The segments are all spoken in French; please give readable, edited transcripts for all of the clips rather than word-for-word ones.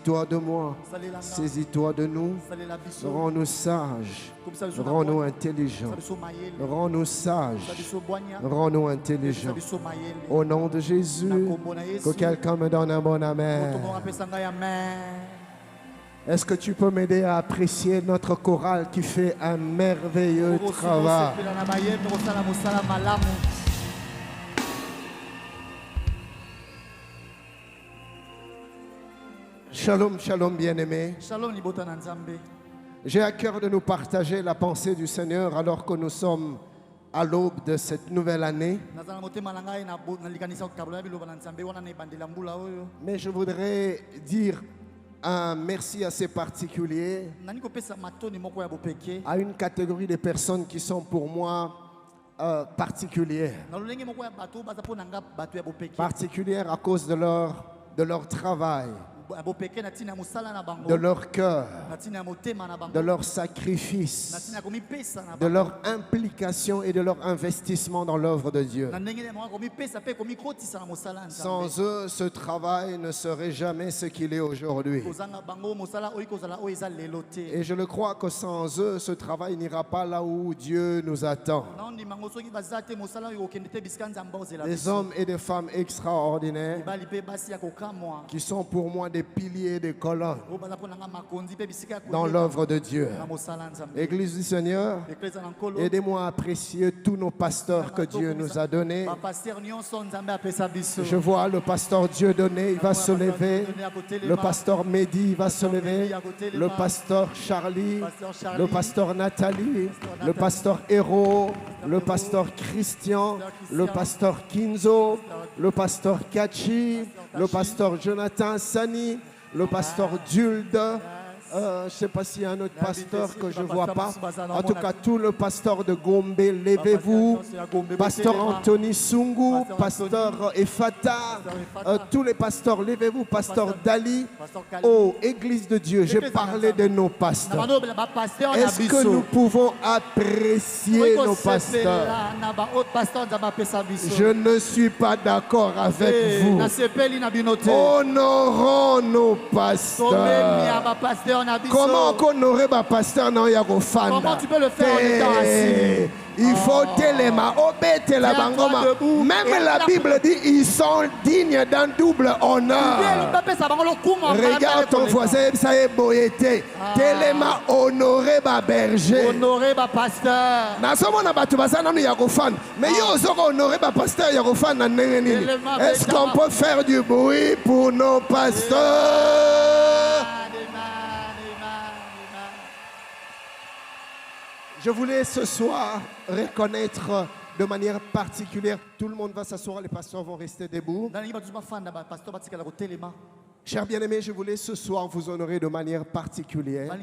Saisis-toi de moi, saisis-toi de nous, rends-nous sages, rends-nous intelligents, rends-nous sages, rends-nous intelligents. Au nom de Jésus, que quelqu'un me donne un bon amen. Est-ce que tu peux m'aider à apprécier notre chorale qui fait un merveilleux travail? Shalom, shalom bien-aimés. J'ai à cœur de nous partager la pensée du Seigneur alors que nous sommes à l'aube de cette nouvelle année. Mais je voudrais dire un merci assez particulier à une catégorie de personnes qui sont pour moi particulières. Particulières à cause de leur travail, de leur cœur, de leur sacrifice, de leur implication et de leur investissement dans l'œuvre de Dieu. Sans eux, ce travail ne serait jamais ce qu'il est aujourd'hui. Et je le crois que sans eux, ce travail n'ira pas là où Dieu nous attend. Des hommes et des femmes extraordinaires qui sont pour moi des piliers, des colonnes dans l'œuvre de Dieu. Église du Seigneur, aidez-moi à apprécier tous nos pasteurs que Dieu nous a donnés. Je vois le pasteur Dieudonné, il va se lever. Le pasteur Mehdi, il va se lever. Le pasteur Charlie, le pasteur Nathalie, le pasteur Héro, le pasteur Christian, le pasteur Kinzo, le pasteur Kachi, le pasteur Jonathan Sani, le pasteur Dulde. Je ne sais pas s'il y a un autre pasteur que je ne vois pas. En tout cas, tout le pasteur de Gombe, levez-vous. Pasteur Anthony Sungu, pasteur Efata, tous les pasteurs, levez-vous. Pasteur Dali. Oh, Église de Dieu, j'ai parlé de nos pasteurs. Est-ce que nous pouvons apprécier nos pasteurs? Je ne suis pas d'accord avec vous. Honorons nos pasteurs. Comment honorer ma pasteur non Yagofanda? Comment tu peux le faire en étant assis? Il faut téléma, obéter la bangoma. Même la Bible dit ils sont dignes d'un double honneur. Regarde ton voisin, ça est boyété. Téléma, honorer ma berger. Honorer ma pasteur. Mais yo aussi honorer ma pasteur Yagofan. Est-ce qu'on peut faire du bruit pour nos pasteurs? Je voulais ce soir reconnaître de manière particulière, tout le monde va s'asseoir, les pasteurs vont rester debout. Chers bien-aimés, je voulais ce soir vous honorer de manière particulière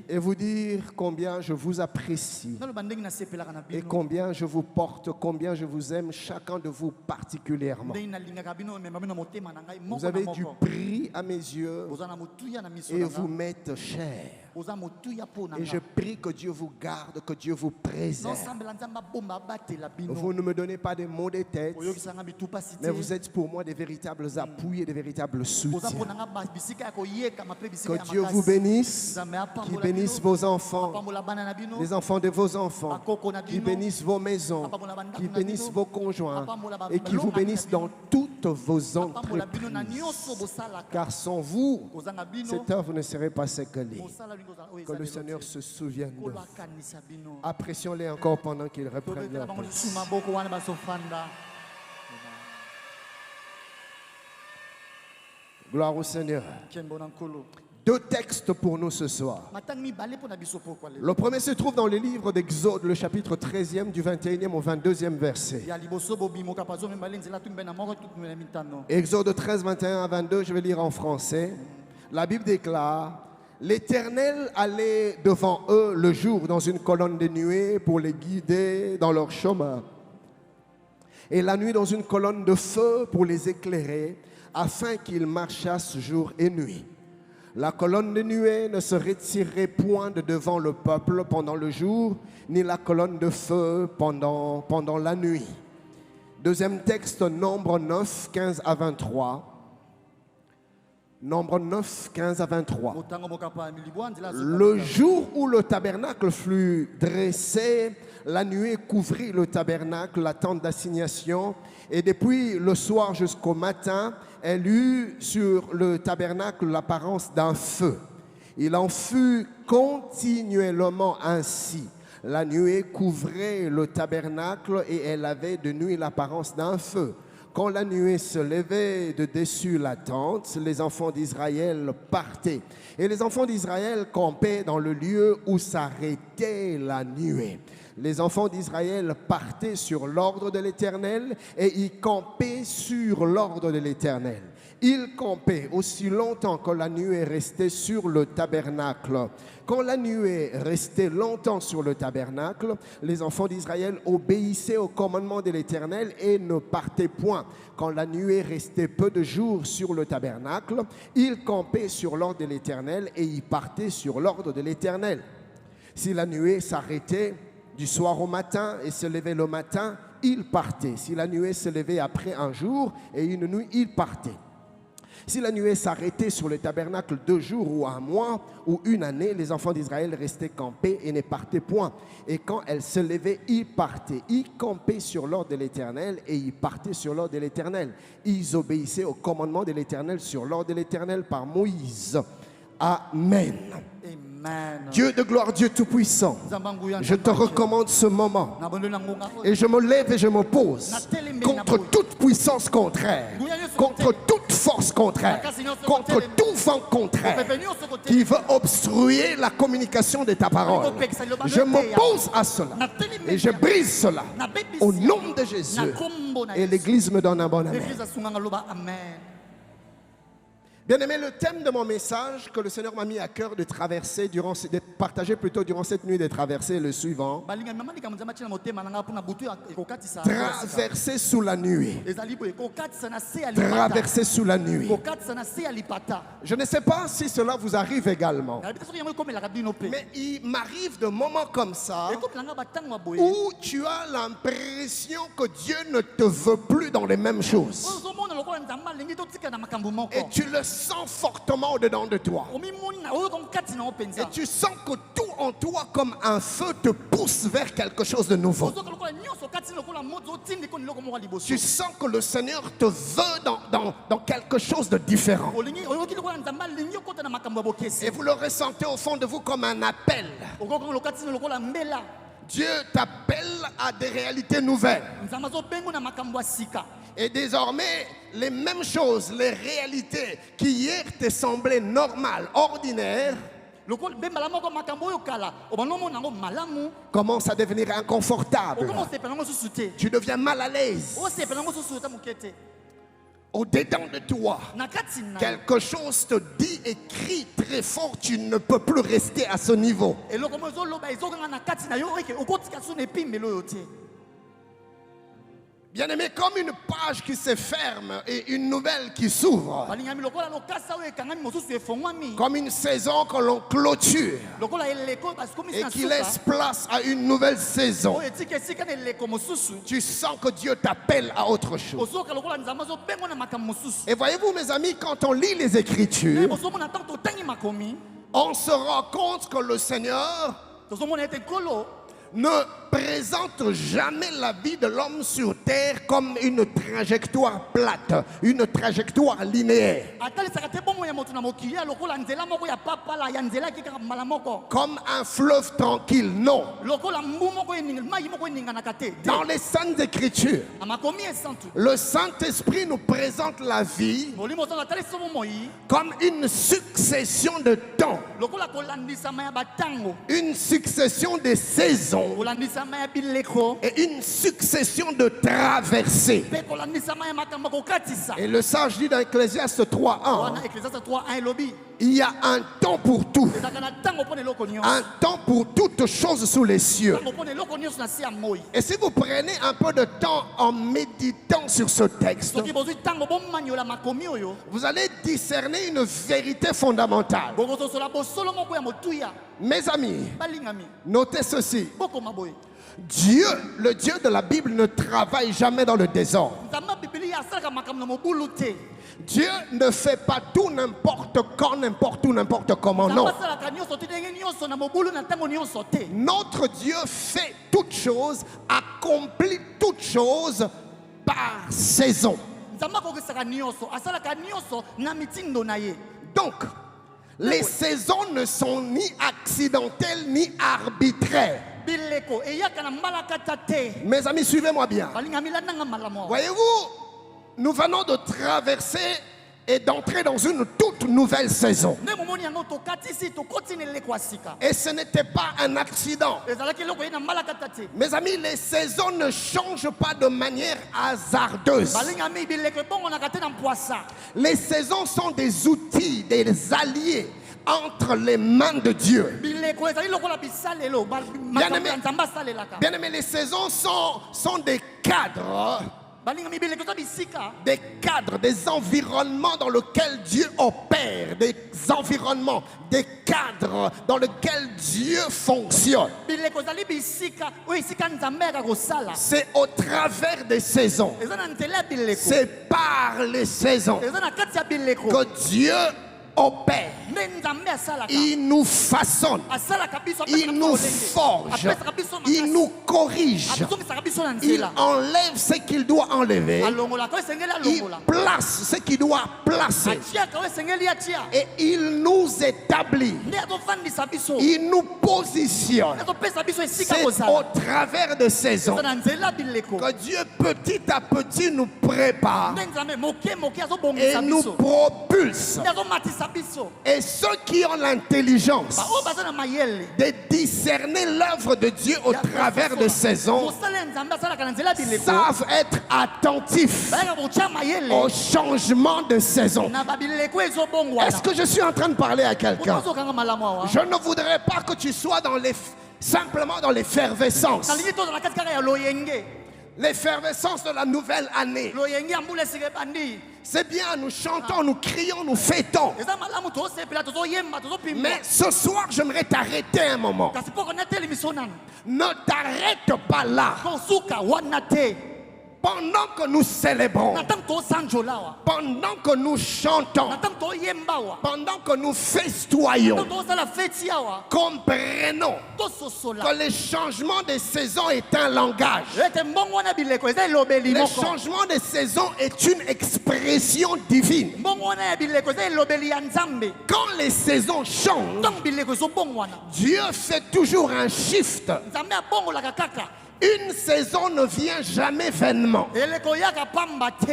et vous dire combien je vous apprécie et combien je vous porte, combien je vous aime, chacun de vous particulièrement. Vous avez du prix à mes yeux et vous m'êtes cher. Et je prie que Dieu vous garde, que Dieu vous préserve. Vous ne me donnez pas des mots de tête, mais vous êtes pour moi des véritables appuis et des véritables soutiens. Que Dieu vous bénisse, qu'il bénisse vos enfants, les enfants de vos enfants, qu'il bénisse vos maisons, qu'il bénisse vos conjoints et qu'il vous bénisse dans toutes vos entreprises. Car sans vous, cette œuvre ne serait pas ce qu'elle est. Que le Seigneur se souvienne de vous. Apprécions-les encore pendant qu'ils reprennent leur place. Gloire au Seigneur. Deux textes pour nous ce soir. Le premier se trouve dans le livre d'Exode, le chapitre 13e, du 21e au 22e verset. Exode 13, 21 à 22, je vais lire en français. La Bible déclare: L'Éternel allait devant eux le jour dans une colonne de nuée pour les guider dans leur chemin, et la nuit dans une colonne de feu pour les éclairer, afin qu'ils marchassent jour et nuit. La colonne de nuée ne se retirerait point de devant le peuple pendant le jour, ni la colonne de feu pendant la nuit. Deuxième texte, Nombre 9, 15 à 23. Nombre 9, 15 à 23. Le jour où le tabernacle fut dressé, la nuée couvrit le tabernacle, la tente d'assignation, et depuis le soir jusqu'au matin, elle eut sur le tabernacle l'apparence d'un feu. Il en fut continuellement ainsi. La nuée couvrait le tabernacle et elle avait de nuit l'apparence d'un feu. Quand la nuée se levait de dessus la tente, les enfants d'Israël partaient. Et les enfants d'Israël campaient dans le lieu où s'arrêtait la nuée. Les enfants d'Israël partaient sur l'ordre de l'Éternel et y campaient sur l'ordre de l'Éternel. Ils campaient aussi longtemps que la nuée restait sur le tabernacle. Quand la nuée restait longtemps sur le tabernacle, les enfants d'Israël obéissaient au commandement de l'Éternel et ne partaient point. Quand la nuée restait peu de jours sur le tabernacle, ils campaient sur l'ordre de l'Éternel et y partaient sur l'ordre de l'Éternel. Si la nuée s'arrêtait du soir au matin et se levait le matin, ils partaient. Si la nuée se levait après un jour et une nuit, ils partaient. Si la nuée s'arrêtait sur le tabernacle 2 jours ou un mois ou une année, les enfants d'Israël restaient campés et ne partaient point. Et quand elle se levait, ils partaient. Ils campaient sur l'ordre de l'Éternel et ils partaient sur l'ordre de l'Éternel. Ils obéissaient au commandement de l'Éternel sur l'ordre de l'Éternel par Moïse. Amen. Amen. Dieu de gloire, Dieu tout-puissant, je te recommande ce moment et je me lève et je m'oppose contre toute puissance contraire, contre toute force contraire, contre tout vent contraire qui veut obstruer la communication de ta parole. Je m'oppose à cela et je brise cela au nom de Jésus. Et l'Église me donne un bon amen. Bien-aimé, le thème de mon message que le Seigneur m'a mis à cœur de traverser, de partager plutôt durant cette nuit de traverser, le suivant. Traverser sous la nuit. Traverser sous la nuit. Je ne sais pas si cela vous arrive également. Mais il m'arrive de moments comme ça où tu as l'impression que Dieu ne te veut plus dans les mêmes choses. Et tu le sens fortement au-dedans de toi. Et tu sens que tout en toi, comme un feu, te pousse vers quelque chose de nouveau. Tu sens que le Seigneur te veut dans quelque chose de différent. Et vous le ressentez au fond de vous comme un appel. Dieu t'appelle à des réalités nouvelles. Et désormais, les mêmes choses, les réalités qui hier te semblaient normales, ordinaires, commencent à devenir inconfortables. Tu deviens mal à l'aise. Au-dedans de toi, quelque chose te dit et crie très fort, tu ne peux plus rester à ce niveau. Bien-aimé, comme une page qui se ferme et une nouvelle qui s'ouvre. Comme une saison que l'on clôture et qui laisse place à une nouvelle saison. Tu sens que Dieu t'appelle à autre chose. Et voyez-vous, mes amis, quand on lit les Écritures, on se rend compte que le Seigneur ne présente jamais la vie de l'homme sur terre comme une trajectoire plate, une trajectoire linéaire. Comme un fleuve tranquille, non. Dans les Saintes Écritures, le Saint-Esprit nous présente la vie comme une succession de temps, une succession de saisons et une succession de traversées. Et le sage dit dans Ecclésiaste 3:1, il y a un temps pour tout, un temps pour toutes choses sous les cieux. Et si vous prenez un peu de temps en méditant sur ce texte, vous allez discerner une vérité fondamentale. Mes amis, notez ceci. Dieu, le Dieu de la Bible, ne travaille jamais dans le désordre. Dieu ne fait pas tout n'importe quand, n'importe où, n'importe comment. Non. Notre Dieu fait toutes choses, accomplit toutes choses par saison. Donc, les saisons ne sont ni accidentelles ni arbitraires. Mes amis, suivez-moi bien. Voyez-vous, nous venons de traverser et d'entrer dans une toute nouvelle saison. Et ce n'était pas un accident. Mes amis, les saisons ne changent pas de manière hasardeuse. Les saisons sont des outils, des alliés entre les mains de Dieu. Bien-aimés, les saisons sont des cadres. Des cadres, des environnements dans lesquels Dieu opère, des environnements, des cadres dans lesquels Dieu fonctionne. C'est au travers des saisons, c'est par les saisons que Dieu opère. Il nous façonne, il nous forge, il nous corrige, il enlève ce qu'il doit enlever, il place ce qu'il doit placer et il nous établit, il nous positionne. C'est au travers de saisons que Dieu petit à petit nous prépare et nous propulse. Et ceux qui ont l'intelligence de discerner l'œuvre de Dieu au travers de saisons savent être attentifs au changement de saison. Est-ce que je suis en train de parler à quelqu'un? Je ne voudrais pas que tu sois simplement dans l'effervescence. L'effervescence de la nouvelle année. C'est bien, nous chantons, nous crions, nous fêtons. Mais ce soir, j'aimerais t'arrêter un moment. Ne t'arrête pas là. Pendant que nous célébrons, pendant que nous chantons, pendant que nous festoyons, comprenons que le changement des saisons est un langage. Le changement des saisons est une expression divine. Quand les saisons changent, Dieu fait toujours un shift. Une saison ne vient jamais vainement.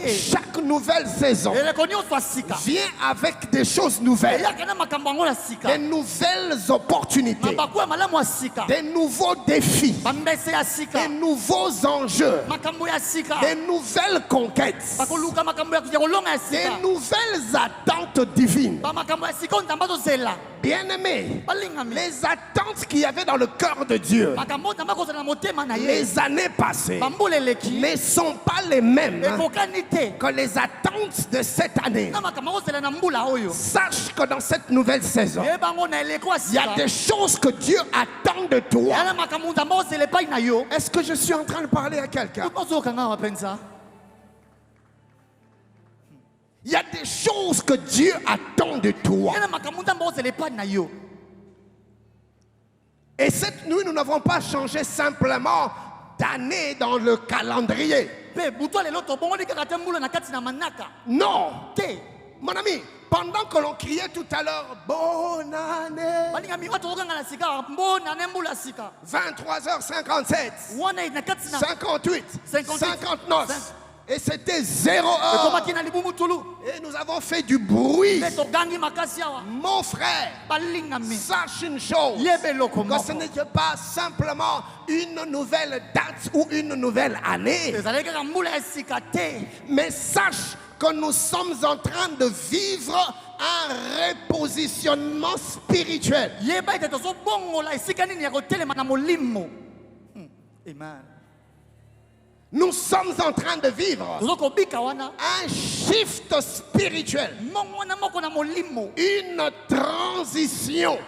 Chaque nouvelle saison vient avec des choses nouvelles, des nouvelles opportunités, des nouveaux défis, des nouveaux enjeux, des nouvelles conquêtes, des nouvelles attentes divines. Bien-aimés, les attentes qu'il y avait dans le cœur de Dieu les années passées ne sont pas les mêmes que les attentes de cette année. Sache que dans cette nouvelle saison, il y a des choses que Dieu attend de toi. Est-ce que je suis en train de parler à quelqu'un? Il y a des choses que Dieu attend de toi. Et cette nuit, nous n'avons pas changé simplement d'année dans le calendrier. Non. Mon ami, pendant que l'on criait tout à l'heure, bonne année, 23h57, 58, 59. Et c'était 0 heure. Et nous avons fait du bruit. Mon frère, sache une chose, que ce n'était pas simplement une nouvelle date ou une nouvelle année. Mais sache que nous sommes en train de vivre un repositionnement spirituel. Amen. Nous sommes en train de vivre un shift spirituel, une transition.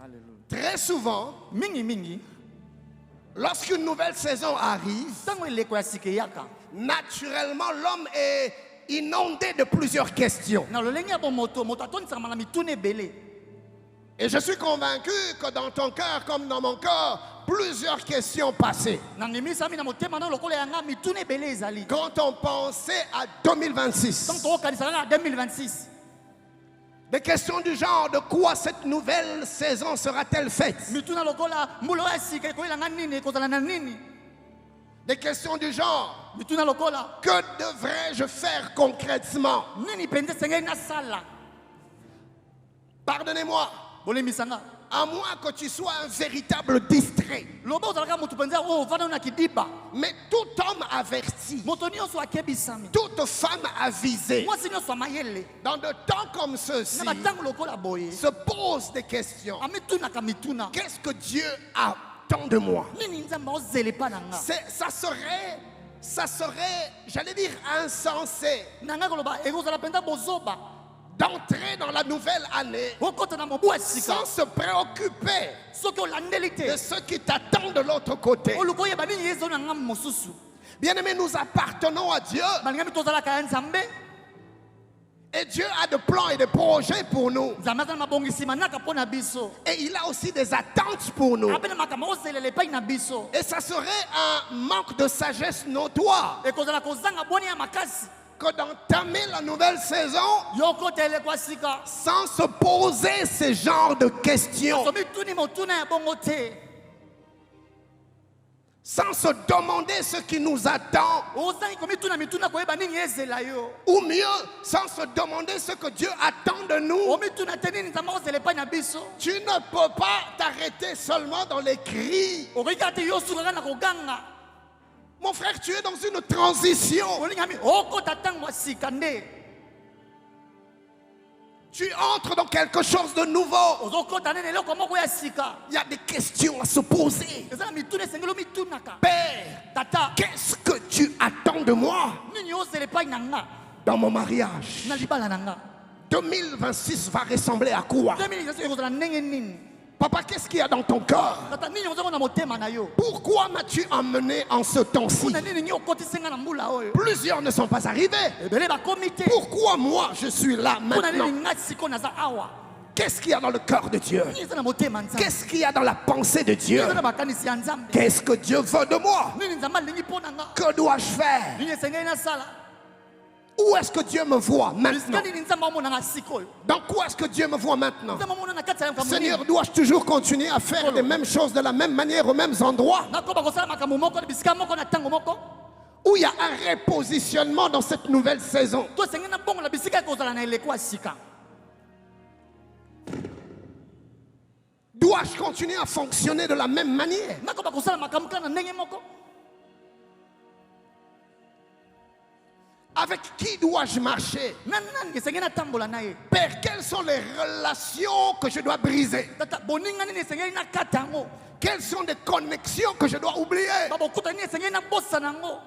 Alléluia. Très souvent, mingi lorsqu'une nouvelle saison arrive, tango eleko ya sika yaka naturellement l'homme est inondé de plusieurs questions. na lolenge ya bomoto moto atonisaka na mituna ebele. Et je suis convaincu que dans ton cœur comme dans mon cœur, plusieurs questions passaient. Na nimisami na motema na lokola yanga mituna ebele ezali. Quand on pensait à 2026, Tango tokokanisaka na 2026 des questions du genre: de quoi cette nouvelle saison sera-t-elle faite? mituna lokola mbulo ya sika ekoyelanga nini ekozala na nini. Des questions du genre: mituna lokola que devrais-je faire concrètement? nini penza esengeli nasala. Pardonnez-moi, bolemisanga à moins que tu sois un véritable distrait. loba ozalaka motu penza oyo ovanda na kidiba. Mais tout homme averti, moto nyonso akebisami, toute femme avisée, mwasi nyonso amayele dans de temps comme ceux-ci, na batango lokola boye se pose des questions. amitunaka mituna Qu'est-ce que Dieu attend de moi? nini nzambe ozele pa na nga. Ça serait, j'allais dire, insensé na nga koloba ekozala penza bozoba d'entrer dans la nouvelle année okota na mobu ya sika sans se préoccuper soki olandeli de te ce qui t'attend de l'autre côté. oluka oyeba nini ye ezoli na nga mosusu. Bien-aimés, nous appartenons à Dieu balingami tozalaka ya nzambe. et Dieu a de plans et de projets pour nous. nzambe aza na mabongisi manaka mpo na biso Et il a aussi des attentes pour nous. ape na makambo ozelela epai na biso. Et ça serait un manque de sagesse notoire ekozala kozanga boni ya makasi que d'entamer la nouvelle saison yo okota eleko ya sika sans se poser ce genre de questions, so mituni motuna ya bongo te sans se demander ce qui nous attend, ozangi komituna mituna koyeba nini ezela yo ou mieux, sans se demander ce que Dieu attend de nous. omituna te nini nzambe ozela epai na biso. Tu ne peux pas t'arrêter seulement dans les cris. okoki kaka te yo sukaka na koganga. Mon frère, tu es dans une transition. olingami okota ntango ya sika nde Tu entres dans quelque chose de nouveau. ozokota nene eloko moko ya sika. Il y a des questions à se poser. eza na mituna esengeli omitunaka. Père, tata qu'est-ce que tu attends de moi nini ozela epai na nga dans mon mariage? na libala na nga. 2026 va ressembler à quoi? 2026 ekozala ndenge nini. Papa, qu'est-ce qu'il y a dans ton cœur? tata nini ozongo na motema na yo. Pourquoi m'as-tu emmené en ce temps-ci? mpona nini nini okotisenga na mbula oyo. Plusieurs ne sont pas arrivés. ebele bakomi te. Pourquoi moi je suis là mpona maintenant? nini nga siko naza awa. Qu'est-ce qu'il y a dans le cœur de Dieu? nini eza na motema nzambe. Qu'est-ce qu'il y a dans la pensée de Dieu? eza na makanisi ya nzambe. Qu'est-ce que Dieu veut de moi? nini nzambe alingi mpo na nga. Que dois-je faire? nini esengeli nasala. Où est-ce que Dieu me voit maintenant? esika nini nzambe amona nga sikoyo. Dans quoi est-ce que Dieu me voit maintenant? nzambe amona na kati ya makambo Seigneur, nini. dois-je toujours continuer à faire les mêmes choses de la même manière aux mêmes endroits? nakoba kosala makambo moko na bisika moko na ntango moko. Où il y a un repositionnement dans cette nouvelle saison? to esengeli na bongo na bisika ekozala na eleko ya sika. Dois-je continuer à fonctionner de la même manière? nakoba kosala makambo kaka na ndenge moko. Avec qui dois-je marcher? na nani esengeli natambola na ye. Père, quelles sont les relations que je dois briser? tata boninga nini esengeli nakata yango. Quelles sont les connexions que je dois oublier? babokuta nini esengeli nabosana yango.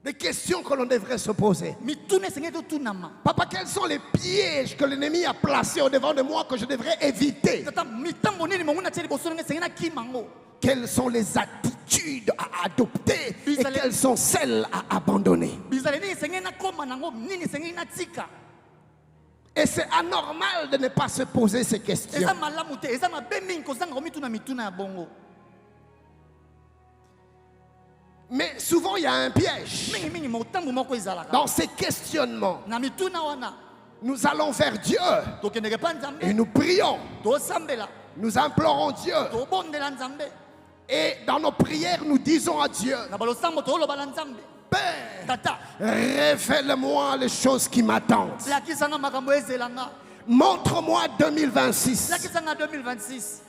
Des questions que l'on devrait se poser. mituna esengeli totunama. Papa, quels sont les pièges que l'ennemi a placés au devant de moi que je devrais éviter? tata mitambo nini monguna tie liboso nanga esengeli nakima yango. Quelles sont les attitudes à adopter et Bizarre. quelles sont celles à abandonner? bizala nini esengeli nakoma nango nini esengeli natika. Et c'est anormal de ne pas se poser ces questions. eza malamu te eza mabe mingi kozanga komituna mituna ya bongo. Mais souvent, il y a un piège. mingi motambo moko ezalaka. Dans ces questionnements, na mituna wana nous allons vers Dieu tokendeke pa et nzambe nous prions. tosambela Nous implorons Dieu. tobondela nzambe. Et dans nos prières, nous disons à Dieu: na balosambo toloba na nzambe. Père, tata révèle-moi les choses qui m'attendent. lakisanga makambo ezelanga. Montre-moi 2026. lakisanga 2026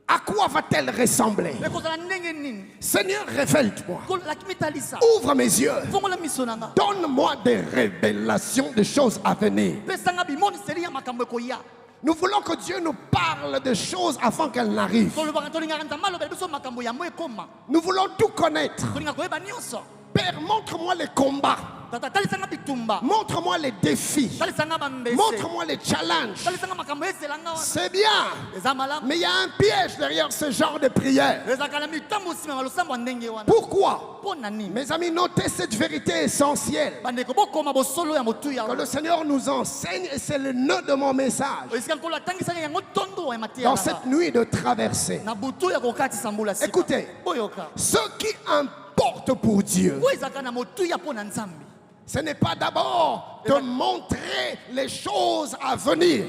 À quoi va-t-elle ressembler? ekozala ndenge nini. Seigneur, révèle-moi. lakimitalisa Ouvre mes yeux. fongola miso nanga. Donne-moi des révélations de choses à venir. pesanga bimoniseli ya makambo ekoya. Nous voulons que Dieu nous parle de choses avant qu'elles n'arrivent. tolobaka tolingaka nzambe alobela biso makambo yango ekoma. Nous voulons tout connaître. tolinga koyeba nyonso. Père, montre-moi les combats Tata talisanga bitumba. Montre-moi les défis. Talisanga bambese. Montre-moi les challenges. Talisanga makambo ezelanga wana. C'est bien. Eza malamu. Mais il y a un piège derrière ce genre de prière. Eza kala mitambo sima losambo ndenge wana. Pourquoi? Pona nini? Mes amis, notez cette vérité essentielle. Bandeko bokoma bosolo ya motu ya. Que le Seigneur nous enseigne et c'est le nœud de mon message. Esika nkolo atangisanga yango tondo ya matia. Dans cette nuit de traversée. Na butu ya kokati sambula sika. Écoutez, Boyoka. ce qui importe pour Dieu, Ko eza kana motu ya pona nzambe. ce n'est pas d'abord de montrer les choses à venir.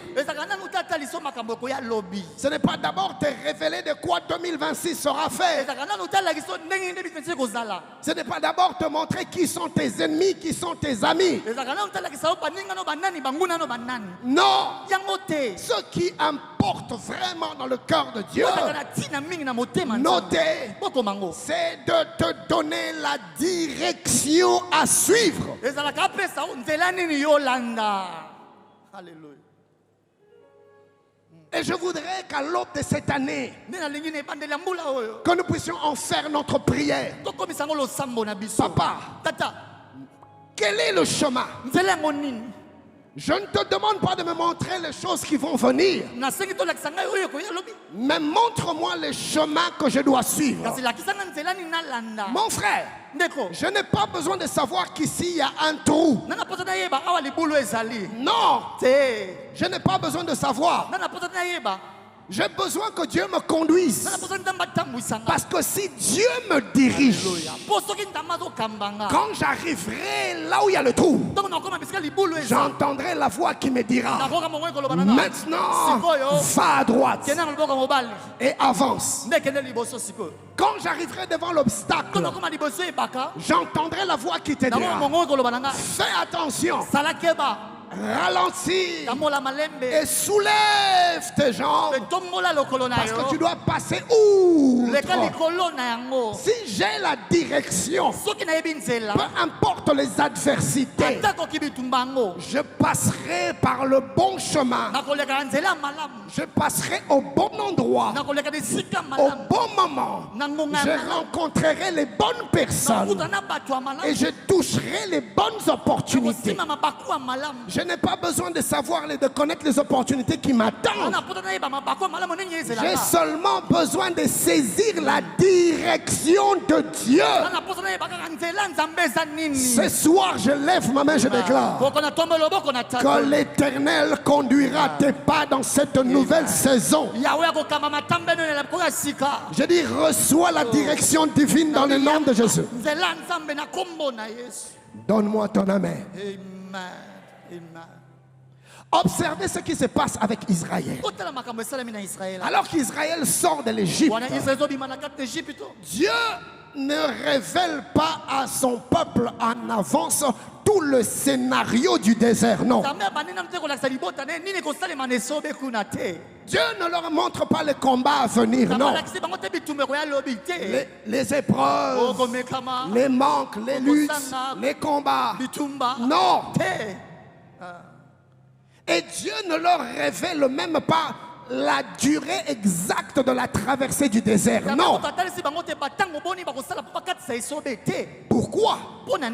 Ce n'est pas d'abord te révéler de quoi 2026 sera fait. Ce n'est pas d'abord te montrer qui sont tes ennemis, qui sont tes amis. Non. Ce qui importe vraiment dans le cœur de Dieu, notez, c'est de te donner la direction à suivre. Alléluia. Et je voudrais qu'à l'aube de cette année, que nous puissions en faire notre prière. Papa, quel est le chemin? Je ne te demande pas de me montrer les choses qui vont venir, mais montre-moi le chemin que je dois suivre. Mon frère, je n'ai pas besoin de savoir qu'ici il y a un trou. Non, je n'ai pas besoin de savoir. J'ai besoin que Dieu me conduise. Parce que si Dieu me dirige, quand j'arriverai là où il y a le trou, j'entendrai la voix qui me dira: maintenant, va à droite et avance. Quand j'arriverai devant l'obstacle, j'entendrai la voix qui te dira: fais attention. Ralentis et soulève tes jambes parce que tu dois passer outre. Si j'ai la direction, peu importe les adversités, je passerai par le bon chemin. Je passerai au bon endroit, au bon moment. Je rencontrerai les bonnes personnes et je toucherai les bonnes opportunités. Je n'ai pas besoin de savoir et de connaître les opportunités qui m'attendent. J'ai seulement besoin de saisir la direction de Dieu. Ce soir, je lève ma main, je déclare que l'Éternel conduira tes pas dans cette nouvelle saison. Je dis, reçois la direction divine dans le nom de Jésus. Donne-moi ton amen. Observez ce qui se passe avec Israël. Alors qu'Israël sort de l'Égypte, Dieu ne révèle pas à son peuple en avance tout le scénario du désert, non. Dieu ne leur montre pas le combat à venir, non. Les épreuves, les manques, les luttes, les combats, non. Et Dieu ne leur révèle même pas la durée exacte de la traversée du désert. Non. Pourquoi?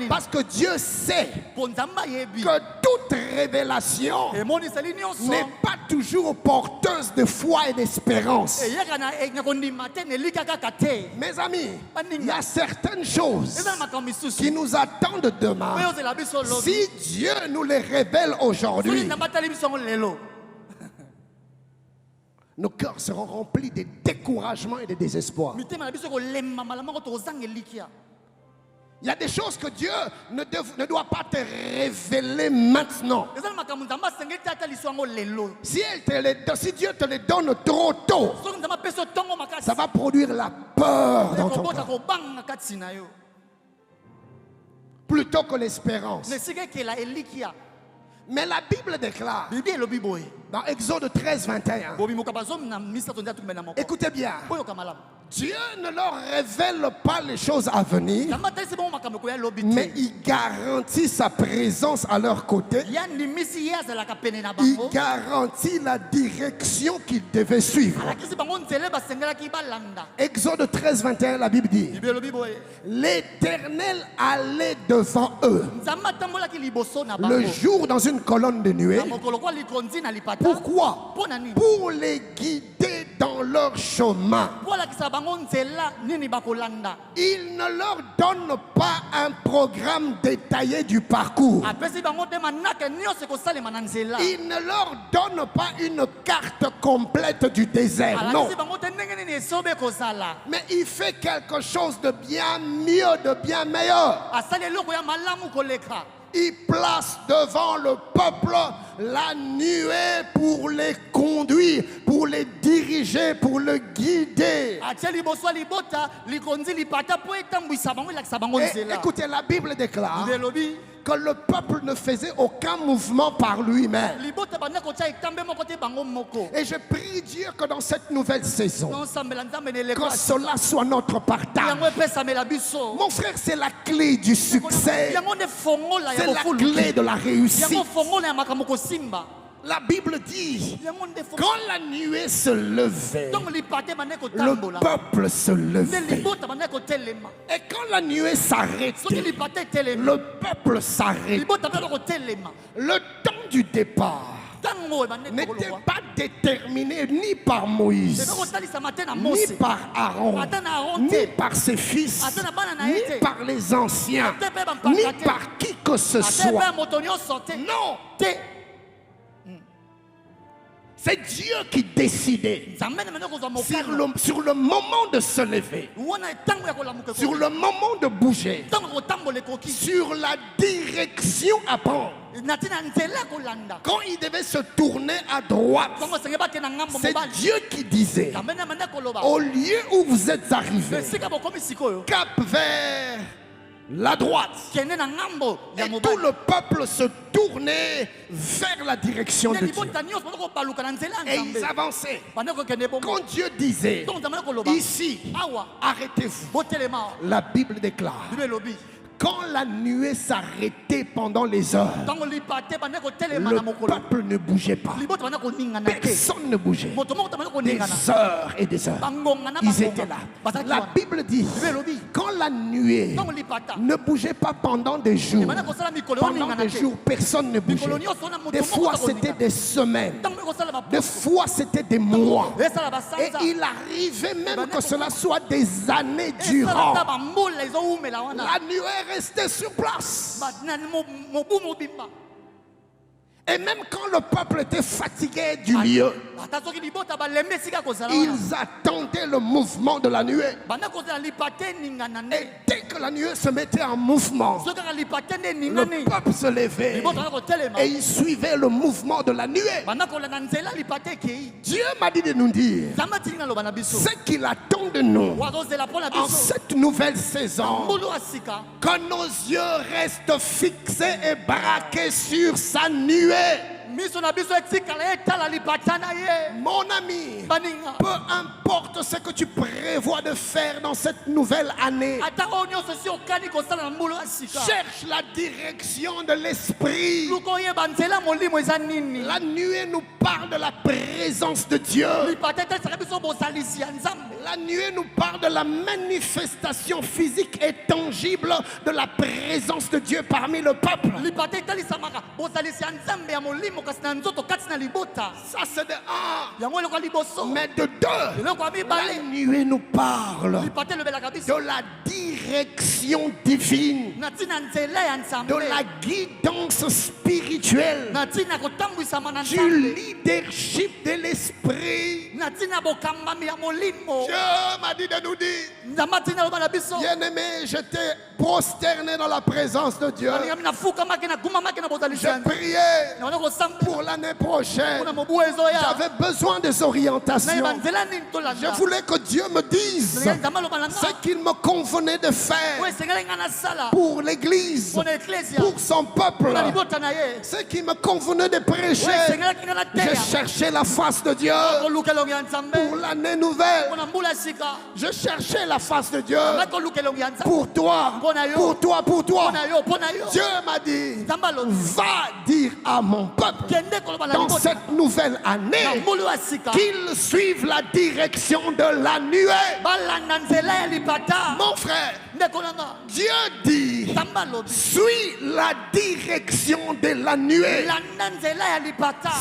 Parce que Dieu sait que toute révélation n'est pas toujours porteuse de foi et d'espérance. Mes amis, il y a certaines choses qui nous attendent demain. Si Dieu nous les révèle aujourd'hui, nos cœurs seront remplis de découragement et de désespoir. Il y a des choses que Dieu ne doit pas te révéler maintenant. Si Dieu te les donne trop tôt, ça va produire la peur dans ton cœur plutôt que l'espérance. Mais la Bible déclare dans Exode 13, 21. Écoutez bien. Dieu ne leur révèle pas les choses à venir, mais il garantit sa présence à leur côté. Il garantit la direction qu'ils devaient suivre. Exode 13, 21, la Bible dit: l'Éternel allait devant eux le jour dans une colonne de nuée. Pourquoi? Pour les guider dans leur chemin. Il ne leur donne pas un programme détaillé du parcours. Il ne leur donne pas une carte complète du désert. Non. Mais il fait quelque chose de bien mieux, de bien meilleur. Il place devant le peuple la nuée pour les conduire, pour les diriger, pour le guider. Et écoutez, la Bible déclare que le peuple ne faisait aucun mouvement par lui-même. Et je prie Dieu que dans cette nouvelle saison, que cela soit notre partage. Mon frère, c'est la clé du succès. C'est la clé de la réussite. La Bible dit, quand la nuée se levait, le peuple se levait. Et quand la nuée s'arrêtait, le peuple s'arrêtait. Le temps du départ n'était pas déterminé ni par Moïse, ni par Aaron, ni par ses fils, ni par les anciens, ni par qui que ce soit. Non. C'est Dieu qui décidait sur le moment de se lever, sur le moment de bouger, sur la direction à prendre. Quand il devait se tourner à droite, c'est Dieu qui disait: au lieu où vous êtes arrivés, cap vers la droite. Et tout le peuple se tournait vers la direction de Dieu. Et ils avançaient. Quand Dieu disait: ici, arrêtez-vous, la Bible déclare: quand la nuée s'arrêtait pendant les heures, le peuple ne bougeait pas. Personne ne bougeait. Des heures et des heures. Ils étaient là. La Bible dit, quand la nuée ne bougeait pas pendant des jours, personne ne bougeait. Des fois, c'était des semaines. Des fois, c'était des mois. Et il arrivait même que cela soit des années durant. La nuée restait sur place. Et même quand le peuple était fatigué du lieu, ils attendaient le mouvement de la nuée. Et dès que la nuée se mettait en mouvement, le peuple se levait et il suivait le mouvement de la nuée. Dieu m'a dit de nous dire ce qu'il attend de nous en cette nouvelle saison, que nos yeux restent fixés et braqués sur sa nuée. Mon ami, peu importe ce que tu prévois de faire dans cette nouvelle année, cherche la direction de l'esprit. La nuée nous parle de la présence de Dieu. La nuée nous parle de la manifestation physique et tangible de la présence de Dieu parmi le peuple. Ça c'est de un. Mais de deux, la nuée nous parle de la direction divine, de la guidance spirituelle, du leadership de l'esprit. Dieu m'a dit de nous dire: bien-aimé, j'étais prosterné dans la présence de Dieu. Je priais pour l'année prochaine. J'avais besoin des orientations. Je voulais que Dieu me dise ce qu'il me convenait de faire pour l'église, pour son peuple, ce qui me convenait de prêcher. Je cherchais la face de Dieu. pour l'année nouvelle. Je cherchais la face de Dieu pour toi, pour toi, pour toi. Dieu m'a dit, va dire à mon peuple dans cette nouvelle année qu'ils suivent la direction de la nuée. Mon frère, Dieu dit, suis la direction de la nuée.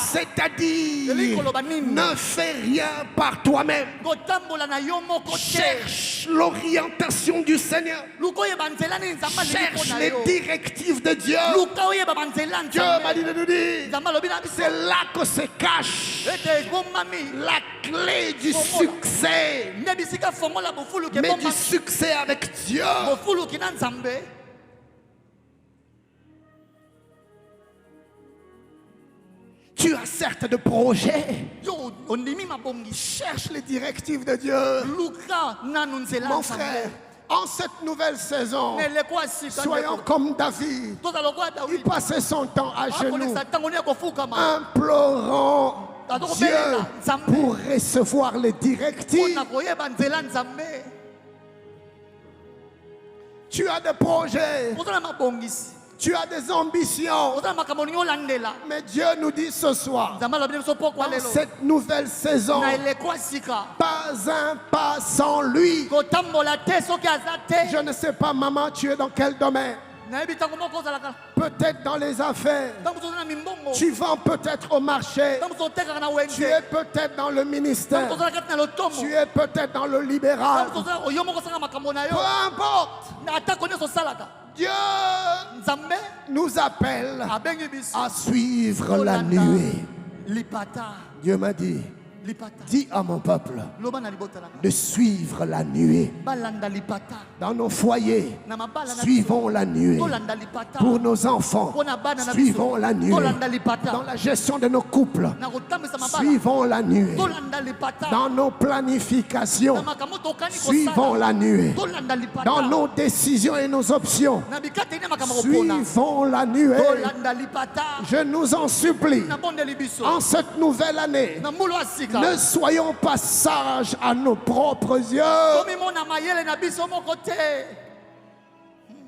C'est-à-dire, ne fais rien par toi-même. Cherche l'orientation du Seigneur. Cherche les directives de Dieu. Dieu m'a dit de nous dire, c'est là que se cache la clé du succès. Mais du succès avec Dieu. Tu as certes de projets. Cherche les directives de Dieu. Mon frère, en cette nouvelle saison, soyons comme David. Il passait son temps à genoux, implorant Dieu pour recevoir les directives. Tu as des projets. Tu as des ambitions. Mais Dieu nous dit ce soir, dans cette nouvelle saison, pas un pas sans lui. Je ne sais pas, maman, tu es dans quel domaine? Peut-être dans les affaires. Tu vends peut-être au marché. Tu es peut-être dans le ministère. Tu es peut-être dans le libéral. Peu importe. Dieu nous appelle à suivre la nuée. Dieu m'a dit, dis à mon peuple de suivre la nuée. Dans nos foyers, suivons la nuée. Pour nos enfants, suivons la nuée. Dans la gestion de nos couples, suivons la nuée. Dans nos planifications, suivons la nuée. Dans nos décisions et nos options, suivons la nuée. Je nous en supplie, en cette nouvelle année, ne soyons pas sages à nos propres yeux.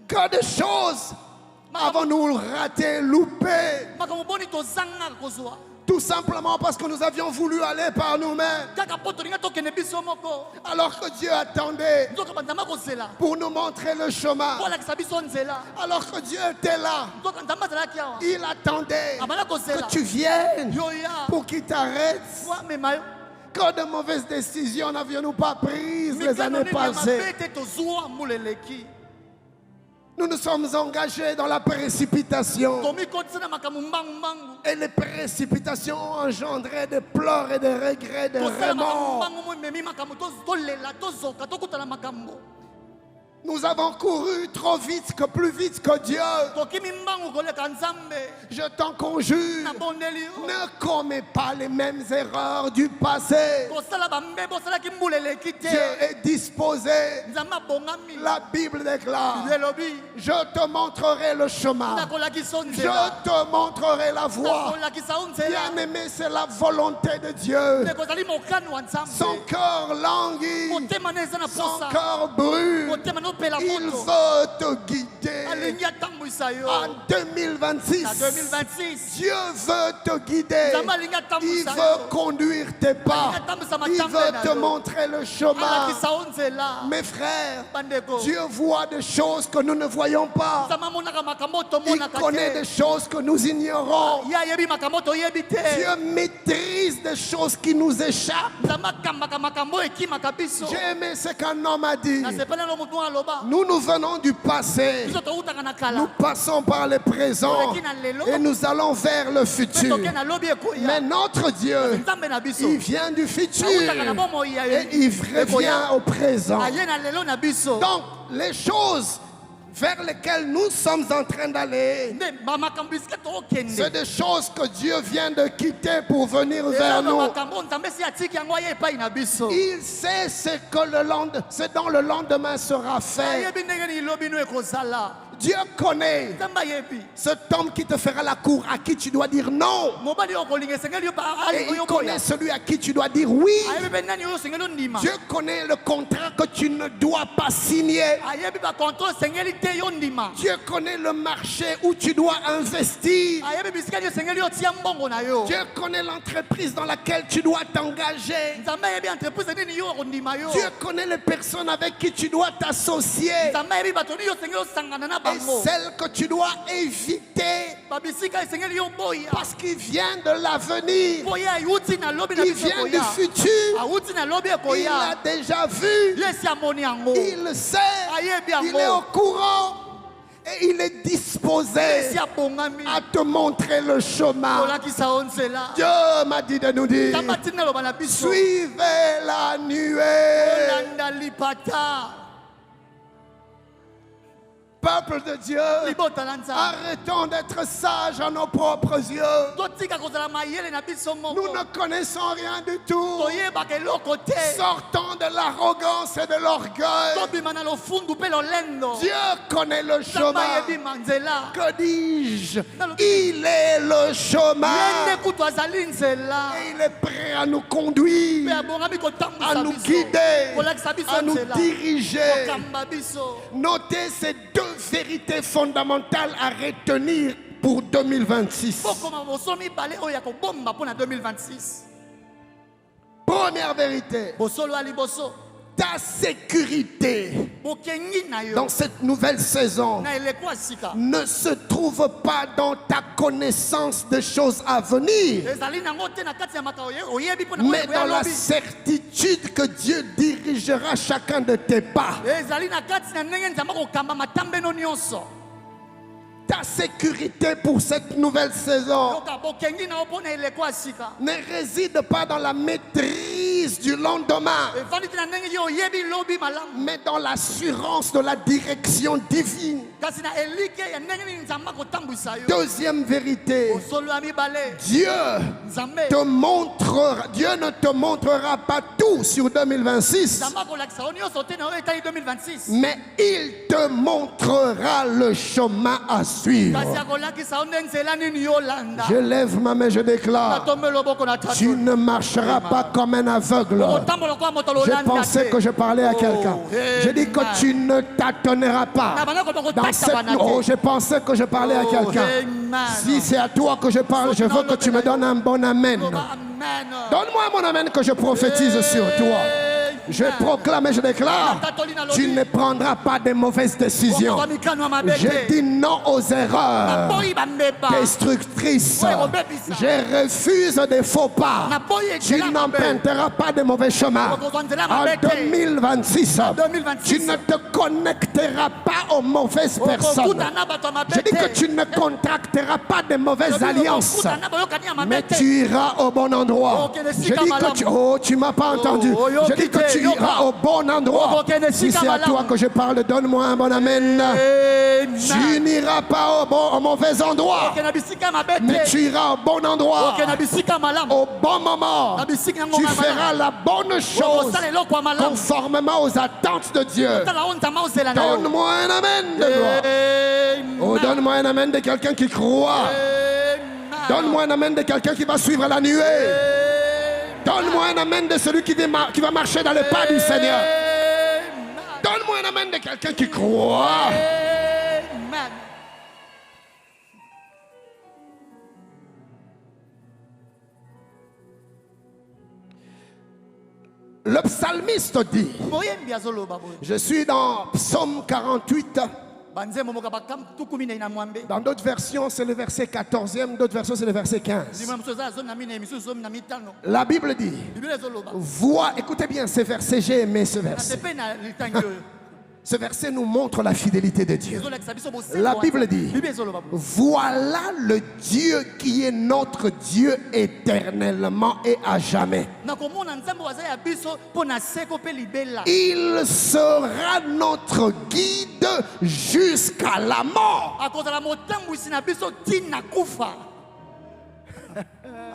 Que de choses avons-nous raté, loupé, tout simplement parce que nous avions voulu aller par nous-mêmes, alors que Dieu attendait pour nous montrer le chemin. Alors que Dieu était là, il attendait que tu viennes pour qu'il t'arrête. Que de mauvaises décisions n'avions-nous pas prises les années passées? Nous nous sommes engagés dans la précipitation. Et les précipitations ont engendré des pleurs et des regrets, des remords. Nous avons couru trop vite, plus vite que Dieu. Je t'en conjure, ne commets pas les mêmes erreurs du passé. Dieu est disposé. La Bible déclare, je te montrerai le chemin. Je te montrerai la voie. Bien-aimé, c'est la volonté de Dieu. Son cœur languit, son cœur brûle. Il veut te guider en 2026. Dieu veut te guider. Il veut conduire tes pas. Il veut te montrer le chemin. Mes frères, Dieu voit des choses que nous ne voyons pas. Il connaît des choses que nous ignorons. Dieu maîtrise des choses qui nous échappent. J'ai aimé ce qu'un homme a dit. Nous venons du passé. Nous passons par le présent et nous allons vers le futur. Mais notre Dieu, il vient du futur et il revient au présent. Donc, les choses vers lesquelles nous sommes en train d'aller, c'est des choses que Dieu vient de quitter pour venir vers nous. Il sait ce dont le lendemain sera fait. Dieu connaît cet homme qui te fera la cour, à qui tu dois dire non. Et il connaît celui à qui tu dois dire oui. Dieu connaît le contrat que tu ne dois pas signer. Dieu connaît le marché où tu dois investir. Dieu connaît l'entreprise dans laquelle tu dois t'engager. Dieu connaît les personnes avec qui tu dois t'associer. Et celles que tu dois éviter. Parce qu'il vient de l'avenir. Il vient du futur. Il l'a déjà vu. Il le sait. Il est au courant. Et il est disposé à te montrer le chemin. Dieu m'a dit de nous dire, suivez la nuée. Peuple de Dieu, arrêtons d'être sages à nos propres yeux. Nous ne connaissons rien du tout. Sortons de l'arrogance et de l'orgueil. Dieu connaît le chemin. Que dis-je? Il est le chemin. Et il est prêt à nous conduire, à nous guider, à nous diriger. Notez ces deux vérités fondamentales à retenir pour 2026. Première vérité, ta sécurité dans cette nouvelle saison ne se trouve pas dans ta connaissance des choses à venir, mais dans la certitude que Dieu dirigera chacun de tes pas. Ta sécurité pour cette nouvelle saison ne réside pas dans la maîtrise du lendemain, mais dans l'assurance de la direction divine. Deuxième vérité, Dieu ne te montrera pas tout sur 2026, mais il te montrera le chemin à suivre. Je lève ma main, je déclare, tu ne marcheras pas comme un aveugle. Je pensais que je parlais à quelqu'un. Je dis que tu ne tâtonneras pas dans cette... Oh, je pensais que je parlais à quelqu'un. Si c'est à toi que je parle, je veux que tu me donnes un bon amen. Donne-moi un bon amen que je prophétise sur toi. Je proclame et je déclare, tu ne prendras pas de mauvaises décisions. Je dis non aux erreurs destructrices. Je refuse des faux pas. Tu n'emprunteras pas de mauvais chemins. En 2026, tu ne te connecteras pas aux mauvaises personnes. Je dis que tu ne contracteras pas de mauvaises alliances, mais tu iras au bon endroit. Je dis que tu m'as pas entendu. Je dis que tu iras au bon endroit. Si c'est à toi que je parle, donne-moi un bon amen. Tu n'iras pas au mauvais endroit, mais tu iras au bon endroit, au bon moment. Tu feras la bonne chose conformément aux attentes de Dieu. Donne-moi un amen de gloire. Oh, donne-moi un amen de quelqu'un qui croit. Donne-moi un amen de quelqu'un qui va suivre la nuée. Donne-moi un amen de celui qui va marcher dans les pas du Seigneur. Donne-moi un amen de quelqu'un qui croit. Le psalmiste dit, je suis dans Psaume 48. Dans d'autres versions, c'est le verset 14e, d'autres versions, c'est le verset 15. La Bible dit, vois, écoutez bien ce verset, j'ai aimé ce verset. Ce verset nous montre la fidélité de Dieu. La Bible dit, voilà le Dieu qui est notre Dieu éternellement et à jamais. Il sera notre guide jusqu'à la mort.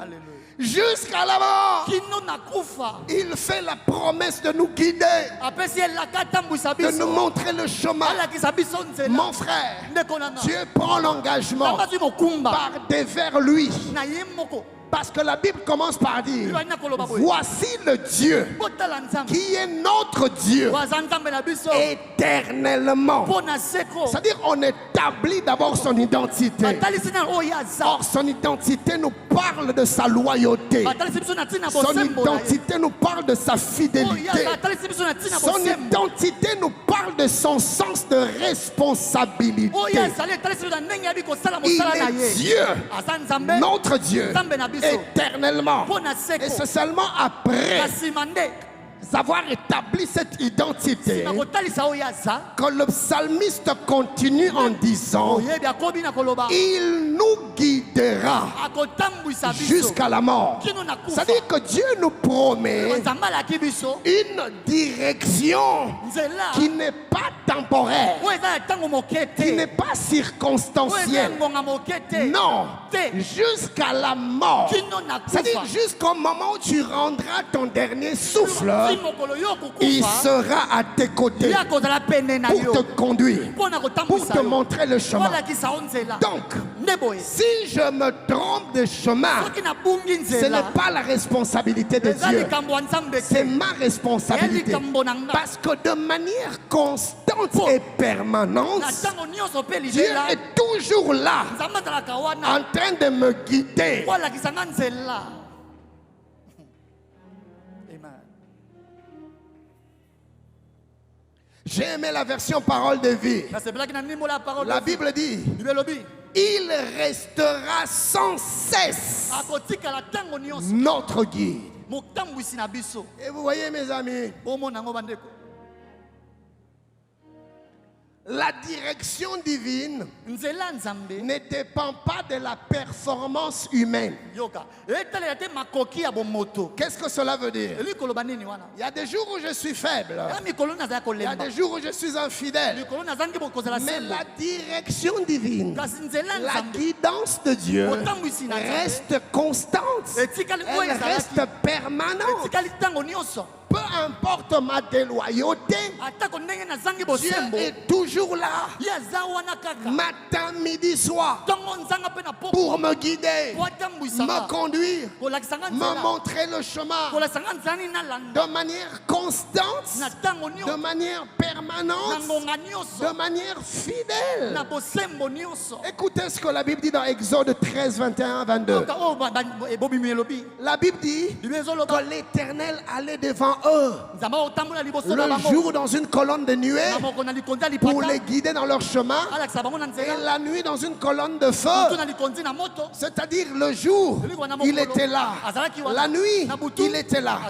Alléluia. Jusqu'à la mort, Kino nakufa. il fait la promesse de nous guider, Apesi elaka tambwisa de nous biso. montrer le chemin. Alakisa biso nzela. Mon frère, Ndeko nanga. Dieu prend l'engagement Tamba zwi mokumba. par vers lui. Na ye moko. Parce que la Bible commence par dire, Lwana koloba boye. voici le Dieu Botala nzambe. qui est notre Dieu Waza nzambe na biso. éternellement. Pona seko. C'est-à-dire on établit d'abord son identité. Batalisi na oyo aza. Or, son identité nous parle de sa loyauté. Batalisi biso na tina Son bosembo. identité nous parle de sa fidélité. Batalisi biso na tina Son bosembo. identité nous parle de son sens de responsabilité. Oyo azali batalisi biso na ndenge ya bikosala Il mosala na est ye. Dieu, Aza nzambe. notre Dieu, Nzambe na biso. éternellement. Pona seko. Et c'est seulement après Kasima nde. avoir établi cette identité Na kotalisa oyo aza. que le psalmiste continue en disant, Oyebi akobi na koloba. il nous guidera Akotambwisa biso. jusqu'à la mort. Kino na kufa. C'est-à-dire que Dieu nous promet Nzambe alaki biso. une direction Nzela. qui n'est pas temporaire, Oyo eza ya ntango moke qui te. n'est pas Oyo eza ya circonstancielle. ngonga moke te. Non, Te. jusqu'à la mort. Kino na C'est-à-dire kufa. jusqu'au moment où tu rendras ton dernier souffle, Si mokolo yo il kokufa. sera à tes côtés Ya kozala pene na pour yo. te conduire, Pona pour kotambwisa te yo. montrer le chemin. Olakisa yo nzela. Donc, Nde boye. si je me trompe de chemin, Soki nabungi ce nzela. n'est pas la responsabilité de Eza Dieu, likambo ya nzambe c'est te. ma Eya responsabilité. likambo na nga. Parce que de manière constante et permanente, Na ntango nyonso mpe Dieu libela. est toujours là, Nzambe azalaka wana. en train de me guider. Po alakisa nga nzela. Amen. J'ai aimé la version parole de vie. Nasepelaki na ndimbo la parole. La de vie. Bible dit, Bible elobi. il restera sans cesse Akotikala ntango nyonso. notre guide. Motambwisi na biso. Et vous voyez mes amis, Bomona yango bandeko. la direction divine Nzela nzambe. ne dépend pas de la performance humaine. Yoka. Etalela te makoki ya bomoto. Qu'est-ce que cela veut dire? Eli koloba nini wana? Il y a des jours où je suis faible. Ya mikolo nazala Il y a kolemba. des jours où je suis infidèle. Mikolo nazangi bokozala Mais sembo. la direction divine, Kasi nzela la nzambe. guidance de Dieu Motambwisi na nzambe. reste constante. Etikali Elle oyo reste ezalaki. permanente. Etikali ntango nyonso. Peu importe ma déloyauté, Atako ndenge nazangi Dieu bosembo. est toujours là, Ye aza wana kaka. matin, midi, soir, Ntango nzanga mpe na poko. pour me guider, Po atambwisanga. me conduire, Kolakisa nga me nzela. montrer le chemin Kolakisa nga nzela nini nalanda. de manière constante, Na ntango de nyonso. manière Na permanente, ngonga nyonso. de manière fidèle. Na bosembo nyonso. Écoutez ce que la Bible dit dans Exode 13, 21, 22. Yoka oyo ebobimi elobi. La Bible dit Bible ezoloba. que l'Éternel allait devant eux Nzambe otambola liboso na le bango. jour dans une colonne de nuée Na moko na likonzi ya pour lipata. les guider dans leur chemin Alakisa bango na et nzela. la nuit dans une colonne de Mutu feu. na likonzi na moto. C'est-à-dire le jour, il était là. La nuit, il était là.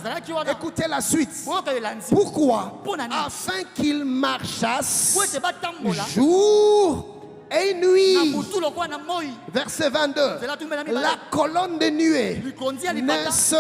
Écoutez la suite. Oyoka elandi. Pourquoi? Mpo na nini? Afin qu'ils marchassent Po ete batambola. jour et Na nuit. butu lokola na moi. Verset 22. Nzela tumela mibale. La colonne de nuée Likonzi ya ne lipata. se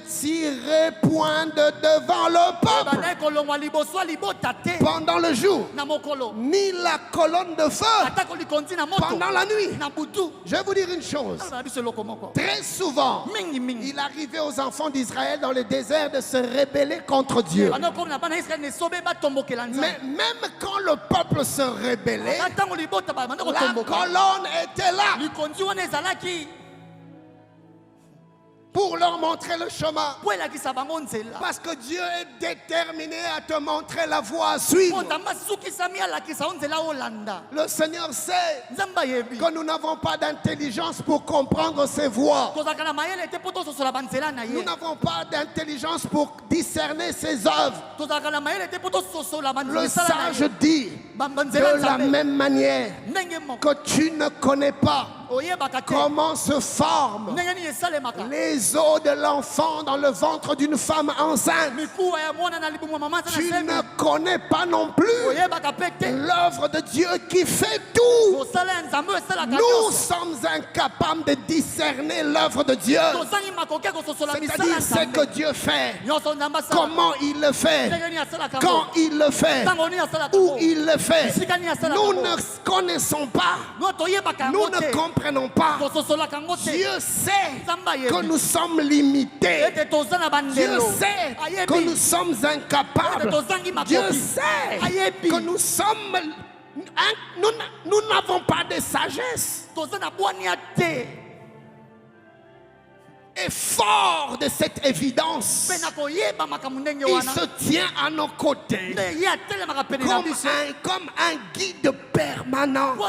retirait point de devant le peuple Ebandaki kolongwa liboso ya libota te. pendant le jour, Na mokolo. ni la colonne de feu Atako likonzi na moto. pendant la nuit. Na butu. Je vais vous dire une chose. Alobela biso eloko moko. Très souvent, Mingi mingi. il arrivait aux enfants d'Israël dans le désert de se rebeller contre Dieu. Bana komi na bana Israël ne sobe batombokela nzambe. Mais même quand le peuple se rébellait, Na ntango libota banda la kotomboka. colonne était là Likonzi wana ezalaki. pour leur montrer le chemin. Po elakisa bango nzela. Parce que Dieu est déterminé à te montrer la voie à suivre. Po tamba sukisami alakisa yo nzela olanda. Le Seigneur sait Nzambe ayebi. que nous n'avons pas d'intelligence pour comprendre ses voies. Kozalaka na mayele te po tososola banzela na Nous ye. n'avons pas d'intelligence pour discerner ses œuvres. Tozalaka na mayele te po tososola Le banzela na sage ye. dit Banzela de la nzambe. même manière Ndenge moko. que tu ne connais pas Oyebaka te. comment se forment Ndenge nini esalemaka. les os de l'enfant dans le ventre d'une femme enceinte. Mikuwa ya mwana na libumu ya mama aza Tu na sembe. ne connais pas non plus Oyebaka pe te. l'œuvre de Dieu qui fait tout. Mosala ya nzambe oyo esalaka Nous nyonso. sommes incapables de discerner l'œuvre de Dieu. Tozangi makoki ya kososola misala C'est-à-dire ya ce que nzambe. Dieu fait, Nyonso nzambe asala. comment il le fait, Ndenge nini asalaka quand yango. il le fait, Ntango nini asalaka où yango. il le fait, fait, nous ne connaissons pas, nous ne comprenons pas. Dieu sait que nous sommes limités. Dieu sait que nous sommes incapables. Dieu sait que nous sommes... Nous n'avons pas de sagesse. Et fort de cette évidence, il se tient à nos côtés comme un guide permanent. Même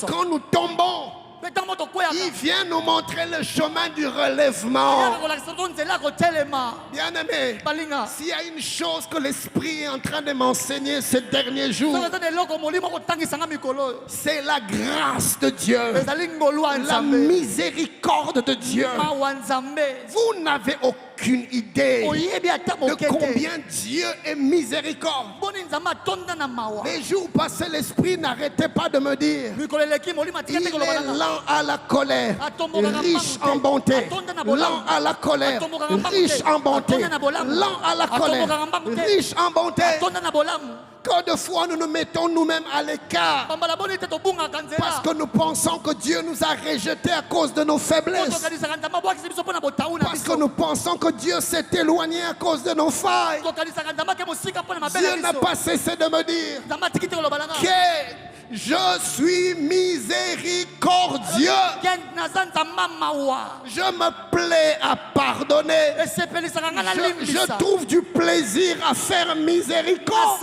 quand nous tombons, il vient nous montrer le chemin du relèvement. Bien-aimé, s'il y a une chose que l'Esprit est en train de m'enseigner ces derniers jours, c'est la grâce de Dieu, la miséricorde de Dieu. Vous n'avez aucune idée de combien Dieu est miséricorde. Les jours passés, l'Esprit n'arrêtait pas de me dire: il est lent à la colère, riche en bonté. Lent à la colère, riche en bonté. Lent à la colère, riche en bonté. Que de fois nous nous mettons nous-mêmes à l'écart parce que nous pensons que Dieu nous a rejetés à cause de nos faiblesses, parce que nous pensons que Dieu s'est éloigné à cause de nos failles. Dieu n'a pas cessé de me dire que je suis miséricordieux. Je me plais à pardonner. Je trouve du plaisir à faire miséricorde.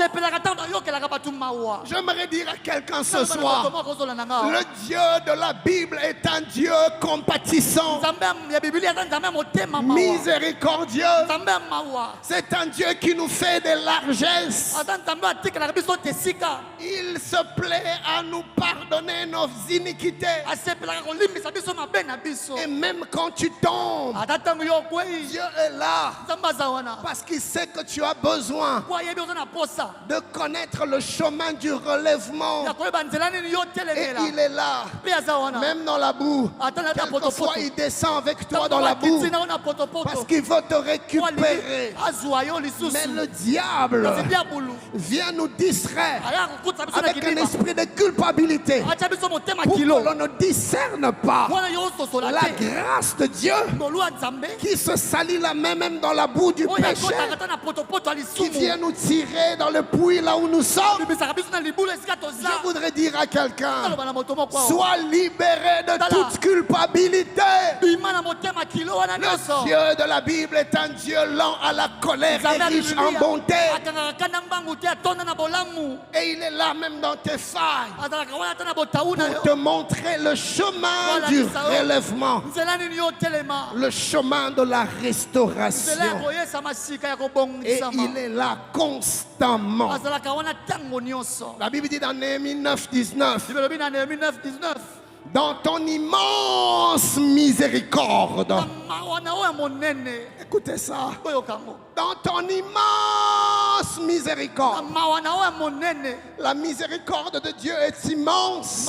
J'aimerais dire à quelqu'un ce soir, le Dieu de la Bible est un Dieu compatissant, miséricordieux. C'est un Dieu qui nous fait des largesses. Il se plaît à nous pardonner nos iniquités. Et même quand tu tombes, Dieu est là parce qu'il sait que tu as besoin de connaître le chemin du relèvement. Et il est là, même dans la boue. Quelquefois il descend avec toi dans la boue parce qu'il veut te récupérer. Mais le diable vient nous distraire avec un esprit de culpabilité pour que l'on ne discerne pas la grâce de Dieu qui se salit la main même dans la boue du péché, qui vient nous tirer dans le puits là où nous sommes. Je voudrais dire à quelqu'un: sois libéré de toute culpabilité. Le Dieu de la Bible est un Dieu lent à la colère et riche en bonté. Et il est là même dans tes failles pour te montrer le chemin du relèvement, le chemin de la restauration. Et il est là constamment. La Bible dit dans Néhémie 9:19, dans ton immense miséricorde. Écoutez ça. Dans ton immense miséricorde. La miséricorde de Dieu est immense.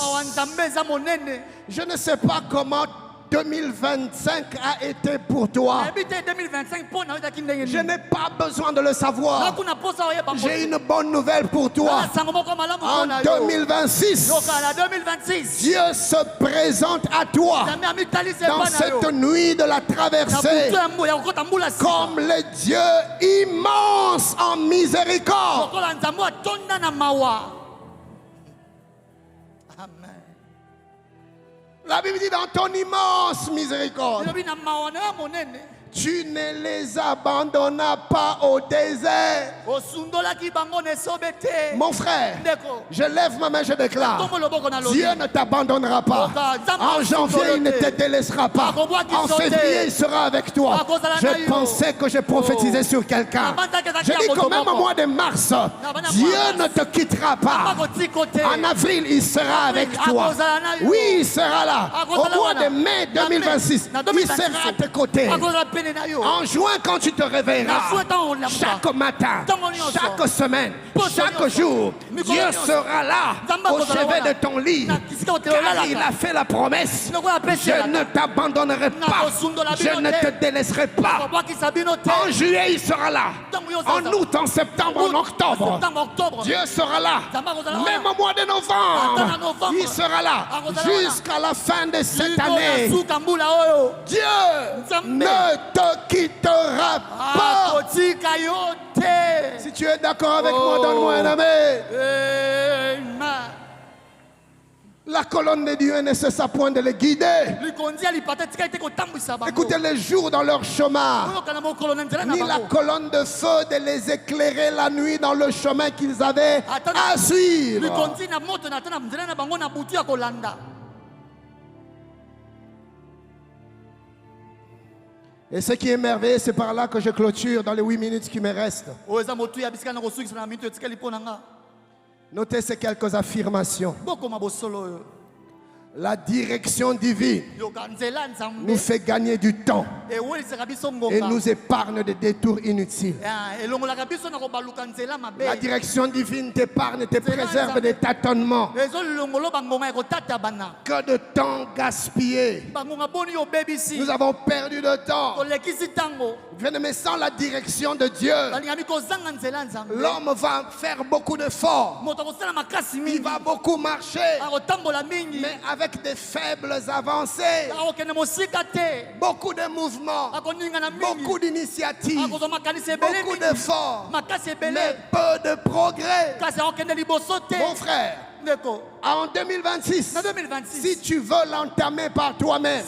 Je ne sais pas comment 2025 a été pour toi. Je n'ai pas besoin de le savoir. J'ai une bonne nouvelle pour toi. En 2026, Dieu se présente à toi dans cette nuit de la traversée comme le Dieu immense en miséricorde. Amen. La Bible dit dans ton immense miséricorde, tu ne les abandonnas pas au désert. Mon frère, je lève ma main, je déclare: Dieu ne t'abandonnera pas. En janvier, il ne te délaissera pas. En février, il sera avec toi. Je pensais que je prophétisais sur quelqu'un. Je dis que même au mois de mars, Dieu ne te quittera pas. En avril, il sera avec toi. Oui, il sera là. Au mois de mai 2026, il sera à tes côtés. En juin, quand tu te réveilleras, chaque matin, chaque semaine, chaque jour, Dieu sera là au chevet de ton lit Car il a fait la promesse. Je ne t'abandonnerai pas. Je ne te délaisserai pas. En juillet, il sera là. En août, en septembre, en octobre. Dieu sera là. Même au mois de novembre, il sera là. Jusqu'à la fin de cette année. Dieu ne te quittera pas. Si tu es d'accord avec moi, donne-moi un amen. La colonne de Dieu ne cesse point de les guider. Écoutez les jours dans leur chemin. Ni la colonne de feu de les éclairer la nuit dans le chemin qu'ils avaient à suivre. Et ce qui est merveilleux, c'est par là que je clôture dans les 8 minutes qui me restent. Notez ces quelques affirmations. La direction divine nous fait gagner du temps et nous épargne des détours inutiles. La direction divine t'épargne, te préserve des tâtonnements. Que de temps gaspillé. Nous avons perdu de temps. Bien-aimé, sans la direction de Dieu, l'homme va faire beaucoup d'efforts. Il va beaucoup marcher. Mais avec des faibles avancées, beaucoup de mouvements, beaucoup d'initiatives, beaucoup d'efforts, mais peu de progrès. Mon frère, en 2026, si tu veux l'entamer par toi-même,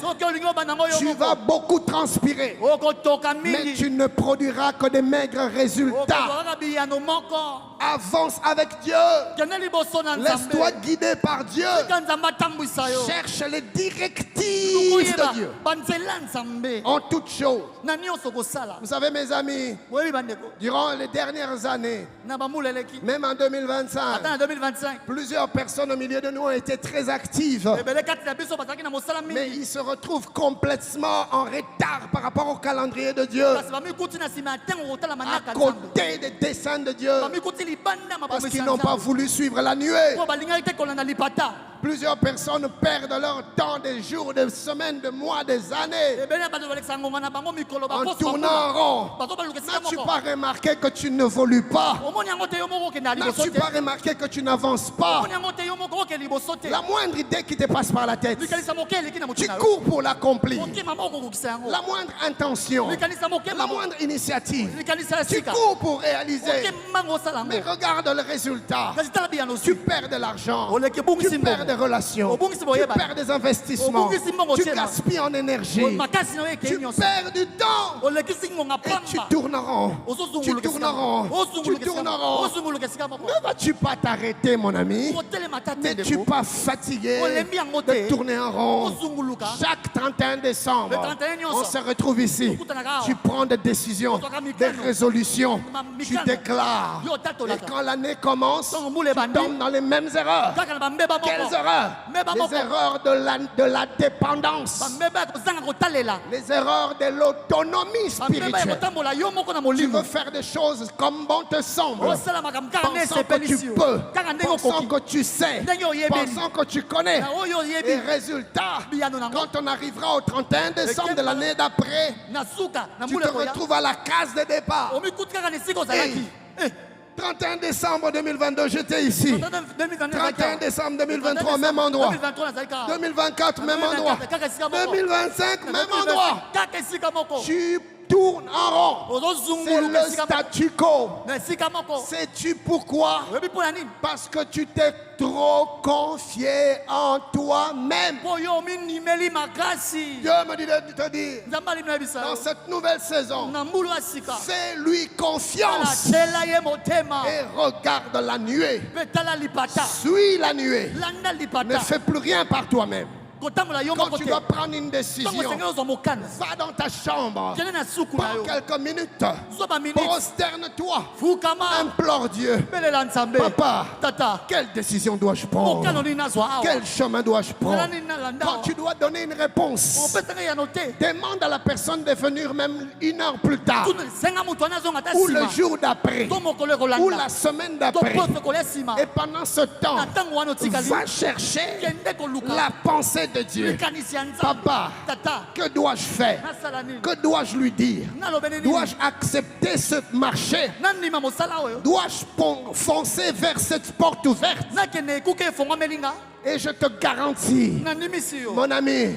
tu vas beaucoup transpirer, mais tu ne produiras que des maigres résultats. Avance avec Dieu. Laisse-toi guider par Dieu. Cherche les directives de Dieu en toutes choses. Vous savez, mes amis, durant les dernières années, même en 2025, plusieurs personnes au milieu de nous ont été très actives, mais ils se retrouvent complètement en retard par rapport au calendrier de Dieu, à côté des desseins de Dieu, parce qu'ils n'ont pas voulu suivre la nuée. Plusieurs personnes perdent leur temps, des jours, des semaines, des mois, des années, en tournant en rond. N'as-tu pas remarqué que tu n'évolues pas? N'as-tu pas remarqué que tu n'avances pas? La moindre idée qui te passe par la tête, tu cours pour l'accomplir. La moindre intention, la moindre initiative, tu cours pour réaliser. Mais regarde le résultat. Tu perds de l'argent, tu perds des relations, tu perds des investissements, tu gaspilles en énergie, tu perds du temps et tu tournes en rond. Tu tournes en rond. Tu tournes en rond. Ne vas-tu pas t'arrêter, mon ami? N'es-tu pas fatigué de tourner en rond? Chaque 31 décembre, on se retrouve ici. Tu prends des décisions, des résolutions, tu déclares. Et quand l'année commence, tu tombes dans les mêmes erreurs. Quelles erreurs? Les erreurs de la dépendance. Les erreurs de l'autonomie spirituelle. Tu veux faire des choses comme bon te semble, pensant que tu peux, pensant que tu sais, pensant que tu connais. Et résultat, quand on arrivera au 31 décembre de l'année d'après, tu te retrouves à la case de départ. 31 décembre 2022, j'étais ici. 31 décembre 2023, même endroit. 2024, même endroit. 2025, même endroit. Tu tournes en rond. C'est le statu quo. Sais-tu pourquoi? Parce que tu t'es trop confié en toi-même. Dieu me dit de te dire, dans cette nouvelle saison, fais-lui confiance et regarde la nuée. Suis la nuée. Ne fais plus rien par toi-même. Quand tu dois prendre une décision, va dans ta chambre. Pendant quelques minutes, prosterne-toi. Implore Dieu. Papa, quelle décision dois-je prendre? Quel chemin dois-je prendre? Quand tu dois donner une réponse, demande à la personne de venir même 1 heure plus tard, ou le jour d'après, ou la semaine d'après. Et pendant ce temps, va chercher la pensée de Dieu. Papa, que dois-je faire? Que dois-je lui dire? Dois-je accepter ce marché? Dois-je foncer vers cette porte ouverte? Et je te garantis, mon ami,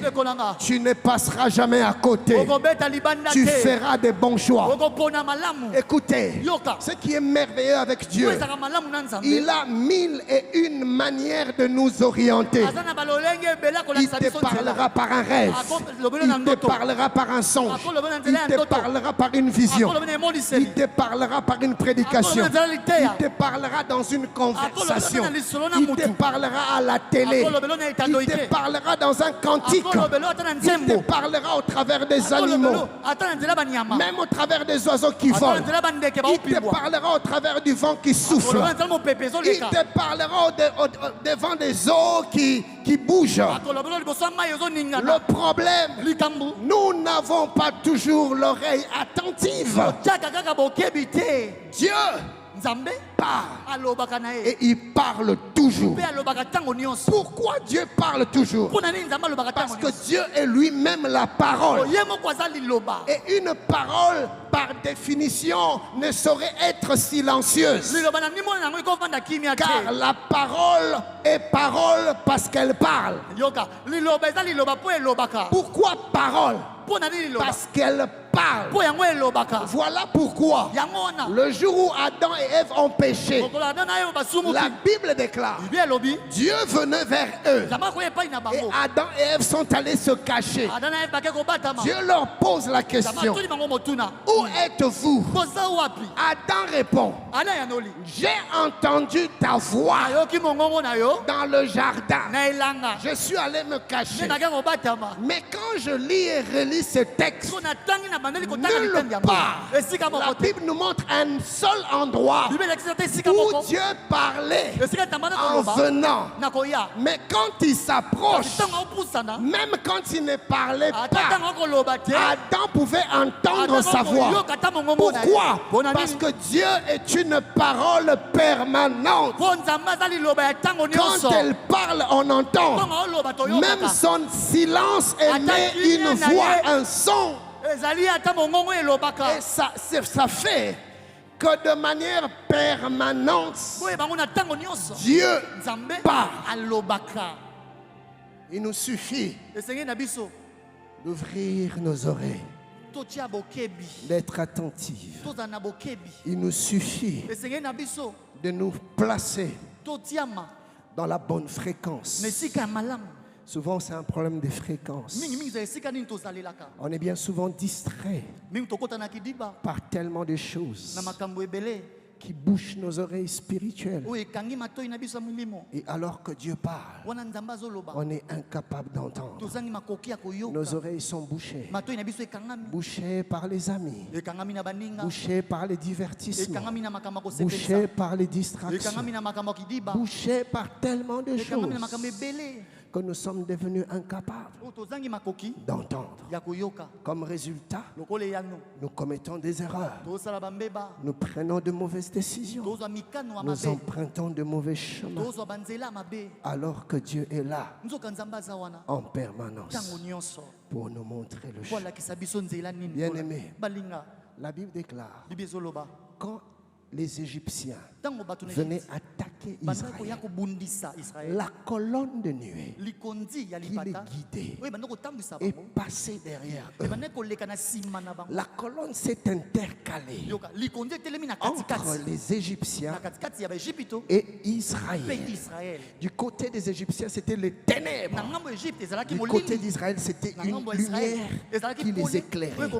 tu ne passeras jamais à côté. Tu feras des bons choix. Écoutez, ce qui est merveilleux avec Dieu, il a 1001 manières de nous orienter. Il te parlera par un rêve. Il te parlera par un songe. Il te parlera par une vision. Il te parlera par une prédication. Il te parlera dans une conversation. Il te parlera à la télé. Il te parlera dans un cantique. Il te parlera au travers des animaux. Même au travers des oiseaux qui volent. Il te parlera au travers du vent qui souffle. Il te parlera devant des eaux qui bougent. Le problème, nous n'avons pas toujours l'oreille attentive. Dieu parle. Et il parle toujours. Pourquoi Dieu parle toujours? Parce que Dieu est lui-même la parole. Et une parole, par définition, ne saurait être silencieuse. Car la parole est parole parce qu'elle parle. Pourquoi parole? Parce qu'elle parle. Voilà pourquoi le jour où Adam et Ève ont péché, la Bible déclare, Dieu venait vers eux et Adam et Ève sont allés se cacher. Dieu leur pose la question, où êtes-vous? Adam répond, j'ai entendu ta voix dans le jardin. Je suis allé me cacher. Mais quand je lis et relis ce texte, nulle part, la Bible nous montre un seul endroit où Dieu parlait en venant. Mais quand il s'approche, même quand il ne parlait pas, Adam pouvait entendre sa voix. Pourquoi? Parce que Dieu est une parole permanente. Quand elle parle, on entend. Même son silence émet une voix, un son. Et ça fait que de manière permanente, Dieu parle. Il nous suffit d'ouvrir nos oreilles, d'être attentifs. Il nous suffit de nous placer dans la bonne fréquence. Souvent, c'est un problème de fréquence. On est bien souvent distrait par tellement de choses qui bouchent nos oreilles spirituelles. Et alors que Dieu parle, on est incapable d'entendre. Nos oreilles sont bouchées. Bouchées par les amis. Bouchées par les divertissements. Bouchées par les distractions. Bouchées par tellement de choses que nous sommes devenus incapables d'entendre. Comme résultat, nous commettons des erreurs. Nous prenons de mauvaises décisions. Nous empruntons de mauvais chemins. Alors que Dieu est là en permanence pour nous montrer le chemin. Bien-aimés, la Bible déclare, quand les Égyptiens venaient attaquer Israël, la colonne de nuée qui les guidait est passée derrière eux. La colonne s'est intercalée entre les Égyptiens et Israël. Du côté des Égyptiens, c'était les ténèbres. Du côté d'Israël, c'était une lumière qui les éclairait.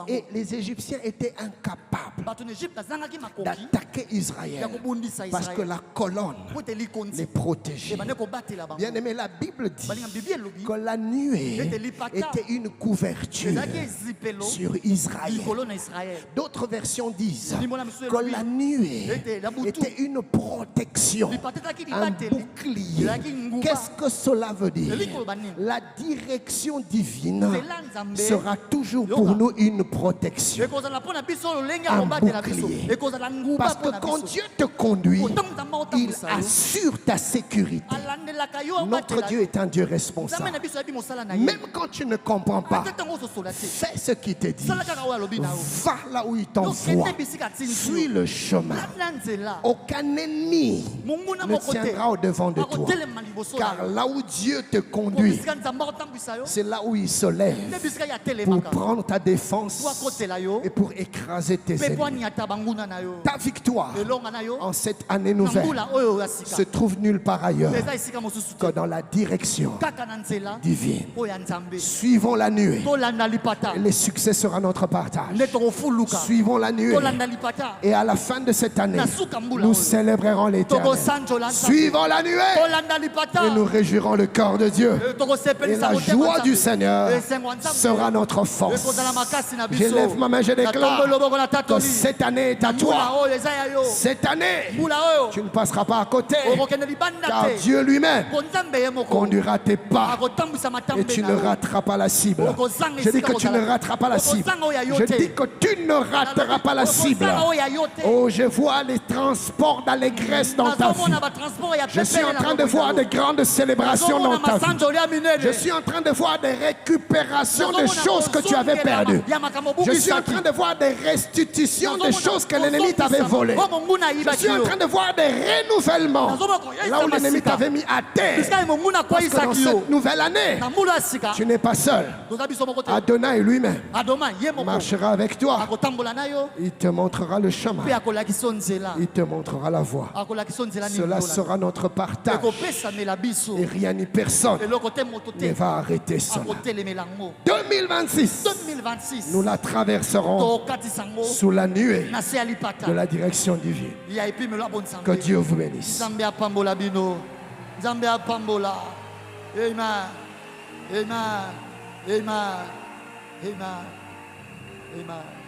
Et les Égyptiens étaient incapables d'attaquer Israël parce que la colonne les protégeait. Bien aimé, la Bible dit que la nuée était une couverture sur Israël. D'autres versions disent que la nuée était une protection, un bouclier. Qu'est-ce que cela veut dire? La direction divine sera toujours pour nous une protection, un bouclier. Parce que quand Dieu te conduit, il assure ta sécurité. Notre Dieu est un Dieu responsable. Même quand tu ne comprends pas, fais ce qu'il te dit. Va là où il t'envoie. Suis le chemin. Aucun ennemi ne tiendra au devant de toi. Car là où Dieu te conduit, c'est là où il se lève pour prendre ta défense et pour écraser tes ennemis. Ta victoire en cette année nouvelle se trouve nulle part ailleurs que dans la direction divine. Suivons la nuée et le succès sera notre partage. Suivons la nuée et à la fin de cette année, nous célébrerons l'Éternel. Suivons la nuée et nous réjouirons le corps de Dieu. Et la joie du Seigneur sera notre force. J'élève ma main, je déclare que cette année est à toi. Cette année, tu ne passeras pas à côté, car Dieu lui-même conduira tes pas et tu ne rateras pas la cible. Je dis que tu ne rateras pas la cible. Je dis que tu ne rateras pas la cible. Oh, je vois les transports d'allégresse dans ta vie. Je suis en train de voir de grandes célébrations dans ta vie. Je suis en train de voir des récupérations de choses que tu avais perdues. Je suis en train de voir des restitutions de choses que l'ennemi t'avait volées. Je suis en train de voir des renouvellements là où l'ennemi t'avait mis à terre. Parce que dans cette nouvelle année, tu n'es pas seul. Adonai lui-même marchera avec toi. Il te montrera le chemin. Il te montrera la voie. Cela sera notre partage. Et rien ni personne ne va arrêter cela. 2026, nous la traverserons sous la nuée de la direction divine. Que Dieu vous bénisse. Amen. Amen. Amen. Amen. Amen.